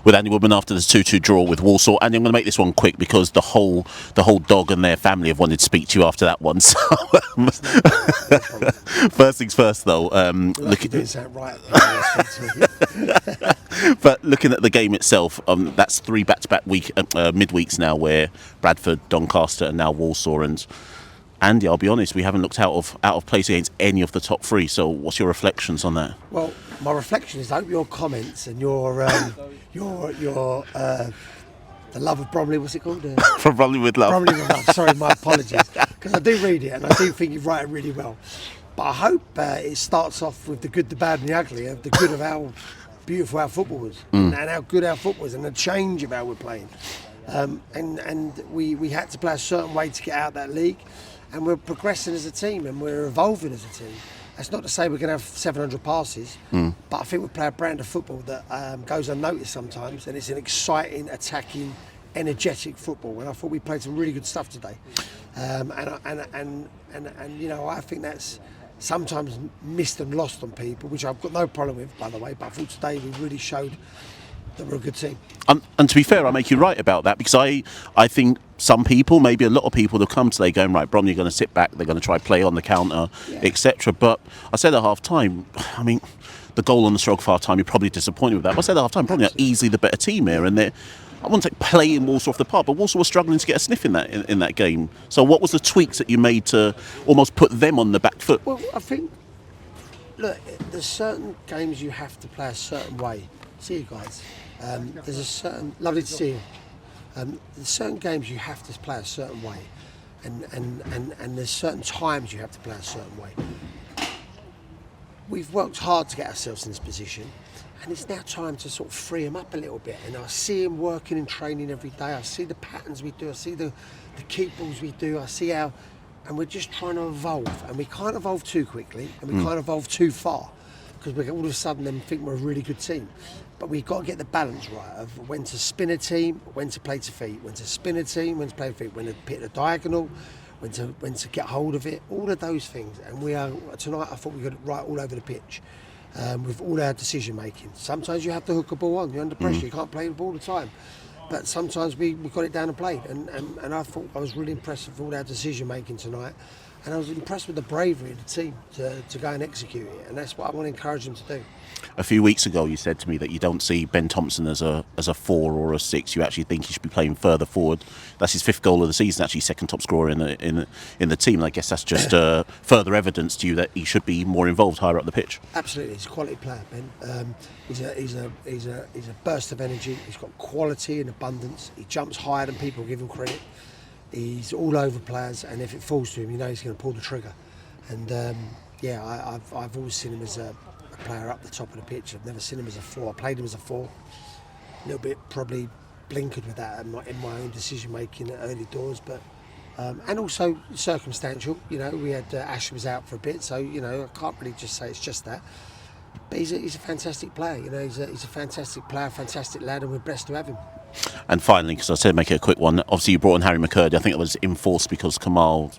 with Andy Woodman after the 2-2 draw with Walsall. And I'm going to make this one quick because the whole dog and their family have wanted to speak to you after that one. So, first things first, though. But looking at the game itself, that's 3 back-to-back midweeks now, where Bradford, Doncaster, and now Walsall. And Andy, I'll be honest, we haven't looked out of place against any of the top 3. So, what's your reflections on that? Well, my reflection is, I hope your comments and your the love of Bromley, what's it called? From Bromley with Love. Bromley with Love. Sorry, my apologies, because I do read it and I do think you write it really well. But I hope it starts off with the good, the bad, and the ugly of the good of how beautiful our football was, and how good our football was, and the change of how we're playing. And we had to play a certain way to get out of that league. And we're progressing as a team and we're evolving as a team. That's not to say we're going to have 700 passes, but I think we play a brand of football that goes unnoticed sometimes, and it's an exciting, attacking, energetic football. And I thought we played some really good stuff today. And you know, I think that's sometimes missed and lost on people, which I've got no problem with, by the way. But I thought today we really showed that we're a good team. And to be fair, I make you right about that, because I think some people, maybe a lot of people, have come today going, right, Bromley are going to sit back, they're going to try play on the counter, etc. But I said at half time, I mean, the goal on the stroke of half time, you're probably disappointed with that. But I said at half time, Bromley are easily the better team here, and they're, I wouldn't say playing Walsall off the park, but Walsall was struggling to get a sniff in that game. So what was the tweaks that you made to almost put them on the back foot? Well, I think, look, there's certain games you have to play a certain way. See you guys. There's a certain, lovely to see you. There's certain games you have to play a certain way, and there's certain times you have to play a certain way. We've worked hard to get ourselves in this position, and it's now time to sort of free him up a little bit. And I see him working and training every day. I see the patterns we do. I see the keep balls we do. I see how, and we're just trying to evolve. And we can't evolve too quickly, and we can't evolve too far, because we all of a sudden then think we're a really good team. But we've got to get the balance right of when to spin a team, when to play to feet, when to spin a team, when to play to feet, when to hit the diagonal, when to get hold of it, all of those things. And we are, tonight I thought we got it right all over the pitch, with all our decision making. Sometimes you have to hook a ball on, you're under pressure, you can't play the ball all the time. But sometimes we got it down and played, and I thought I was really impressed with all our decision making tonight. And I was impressed with the bravery of the team to go and execute it, and that's what I want to encourage them to do. A few weeks ago, you said to me that you don't see Ben Thompson as a 4 or a 6. You actually think he should be playing further forward. That's his 5th goal of the season, actually second top scorer in the team. And I guess that's just further evidence to you that he should be more involved higher up the pitch. Absolutely, he's a quality player, Ben. He's a burst of energy. He's got quality and abundance. He jumps higher than people give him credit. He's all over players, and if it falls to him, you know he's going to pull the trigger. And I've always seen him as a player up the top of the pitch. I've never seen him as a 4. I played him as a 4. A little bit probably blinkered with that in my own decision making at early doors, but and also circumstantial. You know, we had Ash was out for a bit, so you know I can't really just say it's just that. But he's a fantastic player. You know, he's a fantastic player, fantastic lad, and we're blessed to have him. And finally, because I said make it a quick one, obviously you brought in Harry McCurdy. I think it was enforced because Kamal,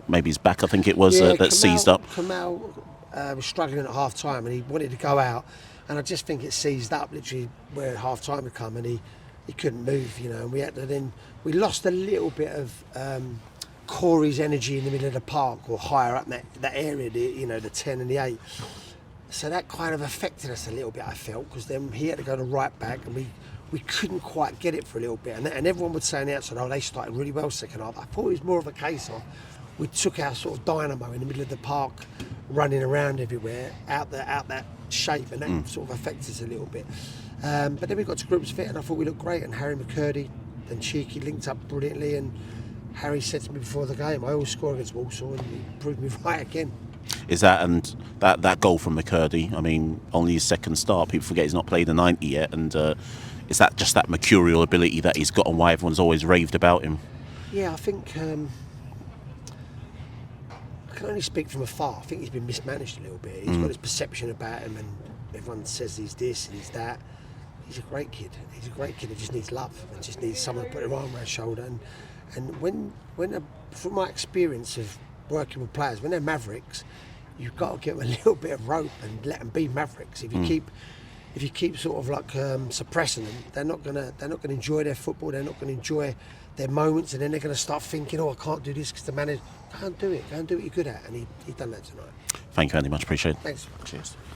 maybe his back, I think it was, that seized up. Kamal was struggling at half time and he wanted to go out, and I just think it seized up literally where half time had come, and he couldn't move, you know, and we had to we lost a little bit of Corey's energy in the middle of the park, or higher up that area, the 10 and the 8. So that kind of affected us a little bit, I felt, because then he had to go to right back, and we couldn't quite get it for a little bit. And everyone would say on the outside, they started really well second half. I thought it was more of a case of we took our sort of dynamo in the middle of the park, running around everywhere, out that shape, and that sort of affected us a little bit. But then we got to groups fit, and I thought we looked great. And Harry McCurdy and Cheeky linked up brilliantly. And Harry said to me before the game, I always score against Walsall, and he proved me right again. Is that, and that goal from McCurdy, I mean, only his second start, people forget he's not played a 90 yet, and is that just that mercurial ability that he's got and why everyone's always raved about him? Yeah, I think I can only speak from afar. I think he's been mismanaged a little bit. He's got his perception about him, and everyone says he's this and he's that. He's a great kid. He's a great kid who just needs love and just needs someone to put their arm around his shoulder. And when from my experience of working with players, when they're mavericks, you've got to give them a little bit of rope and let them be mavericks. If if you keep sort of like suppressing them, they're not gonna enjoy their football. They're not gonna enjoy their moments, and then they're gonna start thinking, oh, I can't do this because the manager. Go and do it. Go and do what you're good at, and he done that tonight. Thank you, Andy. Much appreciated. Thanks. Cheers.